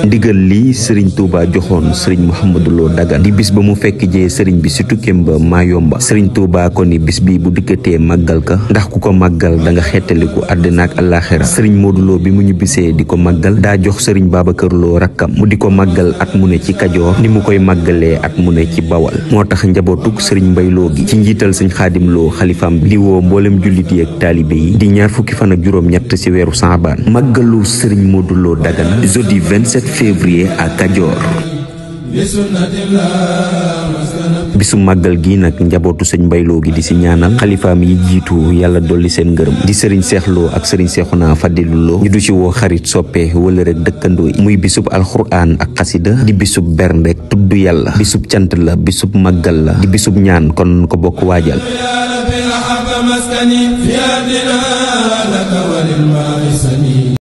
ndigal li sëriñ Touba joxoon sëriñ Mouhamadou Lo Dagana di bis ba mu fekk jee sëriñ bi si tukkeem ba Mayomba sëriñ Touba ko ni bis bi bu dikkatee màggal ka ndax ku ko màggal da nga xettaliku àddina ak àllaaxira sëriñ Modou Lo bi mu ñibbisee di ko màggal daa jox sëriñ Babacar Lo rakkam mu di ko màggal at mu ne ci Kajoor ni mu koy màggalee at mu ne ci Bawal moo tax njabootug sëriñ Mbay Lo gi ci njiital sëñ Xaadim Lo xalifaam bi di woo mboolem jullit yi ak taalibe yi di ñaar fukki fan ak juróom-ñett ci weeru Saabaan màggalu sëriñ Modou Lo Dagana jeudi 27 février à Kajoor. bisu màggal gi nag njabootu sëñ Mbay Lo gi di si ñaanal xalifaam yi jiitu yàlla dolli seen ngërëm di sëriñ Seex Lo ak sëriñ Seexuna Fadilu Lo ñu du ci woo xarit soppe wala rek dëkkandoo yi muy bisub alxuraan ak xasida di bisub bernde tudd yàlla bisub cant la bisub màggal la di bisub ñaan kon ko bokk waajal.